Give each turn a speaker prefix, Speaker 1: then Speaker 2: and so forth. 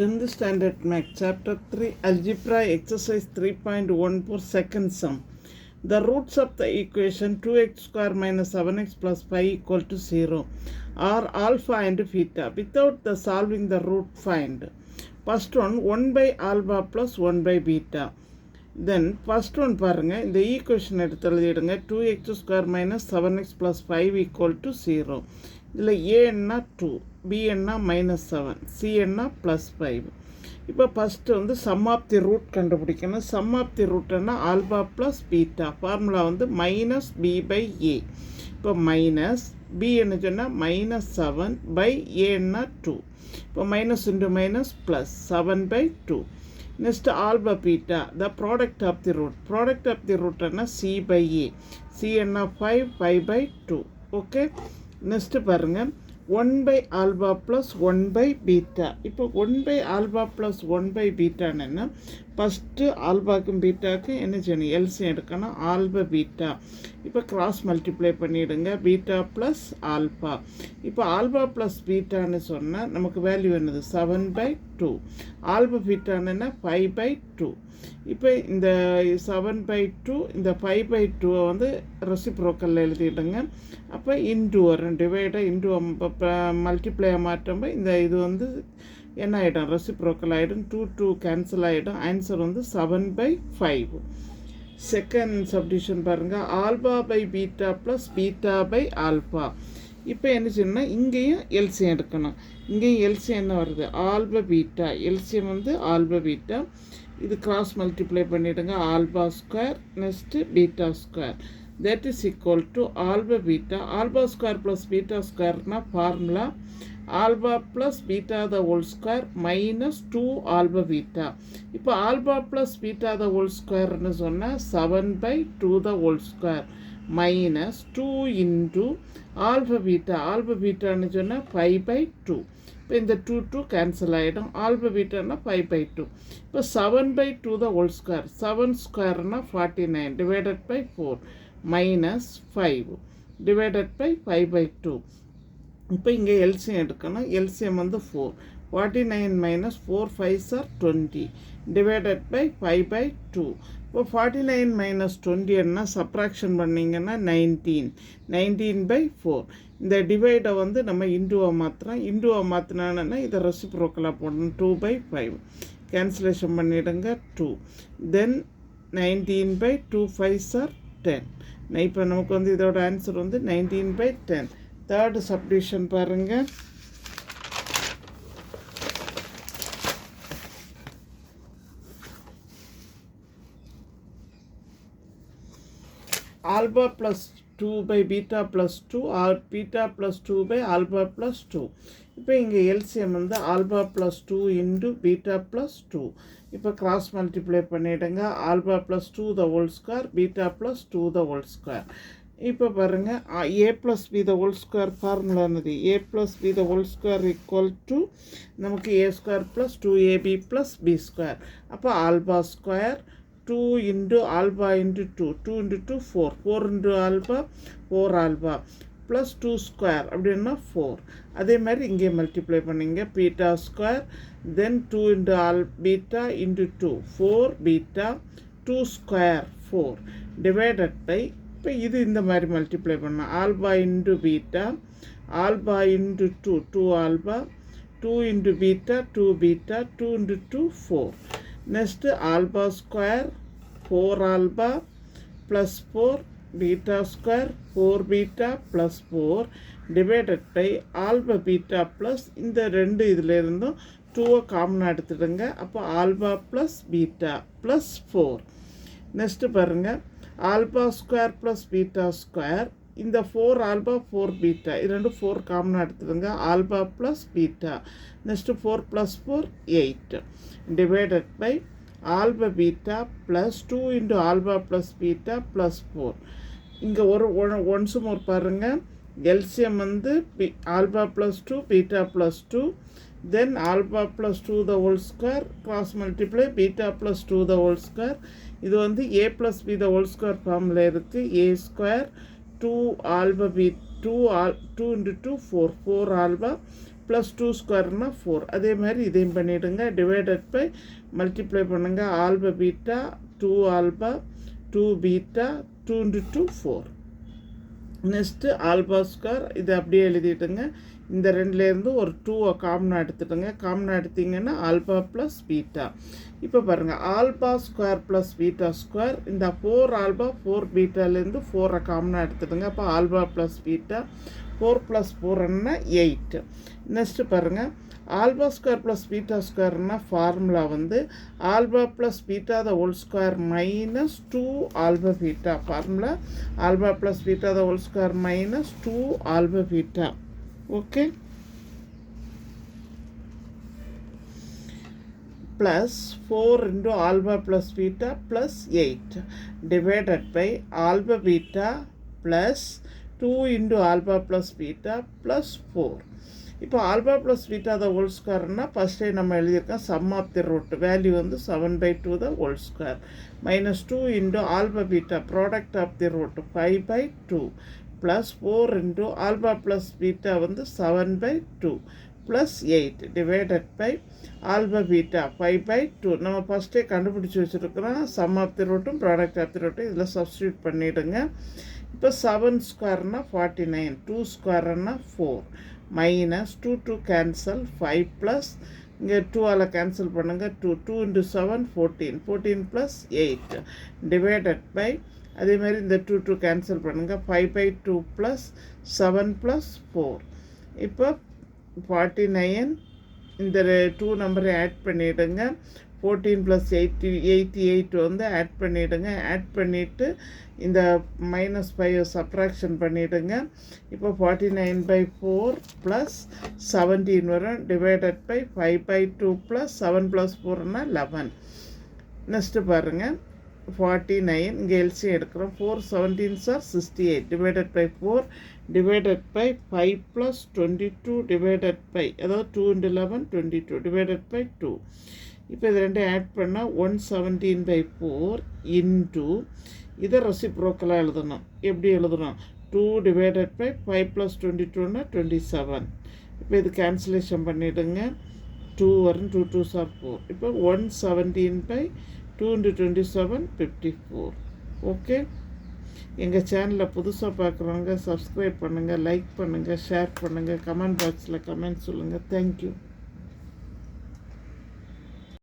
Speaker 1: 10th Standard Math, Chapter 3, Algebra, Exercise 3.1 for second sum. The roots of the equation 2x square minus 7x plus 5 equal to 0 are alpha and beta. Without the solving the root, find. First one, 1 by alpha plus 1 by beta. Then first one பாருங்க, இந்த equation எடுத்து எழுதிடுங்க. 2x square minus 7x plus 5 equal to 0. இதில் a என்ன 2, b என்ன minus 7, c என்ன plus 5. இப்போ first வந்து some of the root கண்டுபிடிக்கணும். சம் ஆஃப் தி ரூட் என்ன ஆல்பா ப்ளஸ் பீட்டா. ஃபார்முலா வந்து மைனஸ் பி பை ஏ. இப்போ மைனஸ் பி என்ன சொன்னால் மைனஸ் 7 பை ஏன்னா 2. இப்போ minus into minus plus 7 by 2. Next alpha beta, the product of the root. Product of the root is c by a. c is 5 by 2. Okay. Next பாருங்க 1 by alpha plus 1 by beta. இப்போ 1 by alpha plus 1 by beta என்ன first ஆல்பாக்கும் பீட்டாக்கும் என்ன செய்யணும் எல்சியம் எடுக்கணும் alpha beta. இப்போ cross multiply பண்ணிவிடுங்க beta plus alpha. இப்போ alpha plus பீட்டான்னு சொன்னால் நமக்கு வேல்யூ என்னது 7 by 2. Alpha பீட்டானுன்னா 5 by 2. இப்போ இந்த 7 by 2 இந்த 5 by 2 வந்து ரெசிப்ரோக்கலில் எழுதிடுங்க. அப்போ இன்டு வரும் டிவைடை இன்டு மல்டிப்ளை மாற்றம்போ இந்த இது வந்து என்ன ஆகிடும் ரெசிப்ரோக்கல் ஆகிடும். 2 கேன்சல் ஆகிடும். ஆன்சர் வந்து 7 by 5. செகண்ட் சப்டிஷன் பாருங்கள் alpha by beta plus beta by alpha. இப்போ என்ன செய்யணும்னா இங்கேயும் எல்சியம் எடுக்கணும். இங்கேயும் எல்சியம் என்ன வருது ஆல்பா பீட்டா. எல்சியம் வந்து ஆல்பா பீட்டா. இது கிராஸ் மல்டிப்ளை பண்ணிவிடுங்க alpha square next beta square that is equal to alpha beta. Alpha square plus beta ஸ்கொயர்னால் formula alpha plus beta the whole square minus 2 alpha beta. இப்போ alpha plus beta the whole ஸ்கொயர்னு சொன்னால் 7 by 2 the whole square minus 2 into alpha beta. Alpha பீட்டான்னு சொன்னால் 5 by 2. இப்போ இந்த 2 cancel ஆகிடும். Alpha பீட்டானா 5 by 2. இப்போ 7 by 2 த ஹோல் ஸ்கொயர் 7 ஸ்கொயர்னா 49 divided by 4 minus 5 divided by 5 by 2. இப்போ இங்கே எல்சியம் எடுக்கணும். எல்சியம் வந்து 4. 49 minus 4 5s are 20 divided by 5 by 2. இப்போ 49 மைனஸ் 20 என்ன சப்ராக்ஷன் பண்ணிங்கன்னா 19 by 4. இந்த டிவைடை வந்து நம்ம இன்டுவை மாற்றுறோம். இன்டுவை மாற்றினாங்கன்னா இதை ரெசிப்ரோக்கலாக போடணும் 2 by 5. கேன்சலேஷன் பண்ணிவிடுங்க 2. தென் 19 by 2 5s are 10. இப்போ நமக்கு வந்து இதோட ஆன்சர் வந்து 19 by 10. தேர்டு சப்டிஷன் பாருங்கள் alpha plus 2 by beta plus 2 or beta plus 2 by alpha plus 2. இப்போ இங்கே எல்சியம் வந்து alpha plus 2 into beta plus 2. இப்போ கிராஸ் மல்டிப்ளை பண்ணிவிடுங்க alpha plus 2 the whole square beta plus 2 the whole square. இப்போ பாருங்கள் A plus B the whole square formula என்னது A plus B the whole square equal to நமக்கு A square plus 2ab plus B square. அப்போ alpha square 2 into alpha into 2 into 2 4 4 into alpha 4 alpha plus 2 square அப்படின்னா 4. அதே மாதிரி இங்கே multiply பண்ணிங்க beta square then 2 into beta into 2 4 beta 2 square 4 divided by இப்போ இது இந்த மாதிரி மல்டிப்ளை பண்ணலாம் alpha into beta alpha into 2 alpha 2 into beta 2 beta 2 into 2 4. Next alpha square 4 alpha plus 4 beta square 4 beta plus 4 divided by alpha beta plus இந்த ரெண்டு இதில் இருந்தும் 2 காமனாக எடுத்துடுங்க. அப்போ alpha plus beta plus 4. Next பாருங்கள் alpha square plus beta square இந்த 4 alpha 4 beta இது ரெண்டு 4 காமனாக எடுத்துடுங்க alpha plus beta. Next 4 plus 4 8 divided by alpha beta plus 2 into alpha plus beta plus 4. இங்கே ஒன்ஸும் ஒரு பாருங்கள் எல்சியம் வந்து alpha plus 2 beta plus 2 then alpha plus 2 the whole square cross multiply beta plus 2 the whole square. இது வந்து A plus B the whole square ஃபார்மில் இருக்குது A square 2 alpha B 2 into 2 4 alpha plus 2 ஸ்கொயர்னா 4. அதே மாதிரி இதையும் பண்ணிவிடுங்க. டிவைடட் பை மல்டிப்ளை பண்ணுங்கள். Alpha beta 2 alpha 2 beta 2 into 2 4. Next alpha square இதை அப்படியே எழுதிட்டுங்க. இந்த ரெண்டுலேருந்து ஒரு 2 காமனாக எடுத்துட்டுங்க. காமனாக எடுத்திங்கன்னா ஆல்பா ப்ளஸ் பீட்டா. இப்போ பாருங்கள், alpha square plus beta square, இந்த 4 ஆல்பா 4 பீட்டாலேருந்து 4 காமனாக எடுத்துட்டுங்க. அப்போ ஆல்பா ப்ளஸ் பீட்டா 4 + 4 8. நெக்ஸ்ட்டு பாருங்கள், ஆல்பா ஸ்கொயர் ப்ளஸ் பீட்டா ஸ்கொயர்னா ஃபார்முலா வந்து alpha plus beta the whole square minus 2 alpha beta. Formula alpha plus beta the whole square minus 2 alpha beta. Okay, plus 4 into alpha plus beta plus 8 divided by alpha beta plus 2 into alpha plus beta plus 4. இப்போ alpha plus beta the whole ஸ்கொயர்னா ஃபஸ்ட்டே நம்ம எழுதியிருக்கோம். Sum of the root value வந்து 7/2 the whole square minus 2 into alpha beta product of the root 5/2 plus 4 into alpha plus beta வந்து 7/2 plus 8 divided by alpha beta 5/2. நம்ம ஃபஸ்ட்டே கண்டுபிடிச்சி வச்சுருக்கிறோம். சம் ஆஃப் தி ரூட்டும் ப்ராடக்ட் ஆஃப் தி ரூட்டும் இதில் substitute பண்ணிவிடுங்க. இப்போ 7 ஸ்கொயர்னா 49, 2 ஸ்கொயர்னா 4 மைனஸ் 2 கேன்சல் 5 ப்ளஸ் இங்கே 2ஆல் கேன்சல் பண்ணுங்கள். 2 into 7 14, 14 + 8 டிவைடட் பை அதேமாதிரி இந்த 2 கேன்சல் பண்ணுங்கள். 5/2 ப்ளஸ் 7 + 4. இப்போ 49 இந்த 2 நம்பரை ஆட் பண்ணிவிடுங்க. 14 + 88 வந்து ஆட் பண்ணிவிடுங்க. ஆட் பண்ணிவிட்டு இந்த -5 சப்ராக்ஷன் பண்ணிவிடுங்க. இப்போ 49/4 ப்ளஸ் 17 வரும் டிவைடட் பை 5/2 ப்ளஸ் 7 + 4 11. நெக்ஸ்ட்டு பாருங்கள், 49 இங்கே எல்சியம் எடுக்கிறோம். 4 17s are 68 divided by 4 divided by 5 + 22 divided by, அதாவது 2 into 11 22 டிவைடட் பை 2. இப்போ இது ரெண்டும் ஆட் பண்ணால் 117/4 இன்ட்டு இதை ரெசிப்ரோக்கலாக எழுதணும். எப்படி எழுதணும்? 2 டிவைடட் பை 5 + 22 27. இப்போ இது கேன்சலேஷன் பண்ணிவிடுங்க. 2 வரும், 2 2s are 4. இப்போ 117/2 into 27 54. ஓகே, எங்கள் சேனலில் புதுசாக பார்க்குறவங்க சப்ஸ்கிரைப் பண்ணுங்கள், லைக் பண்ணுங்கள், ஷேர் பண்ணுங்கள், கமெண்ட் பாக்ஸில் கமெண்ட் சொல்லுங்கள். தேங்க்யூ.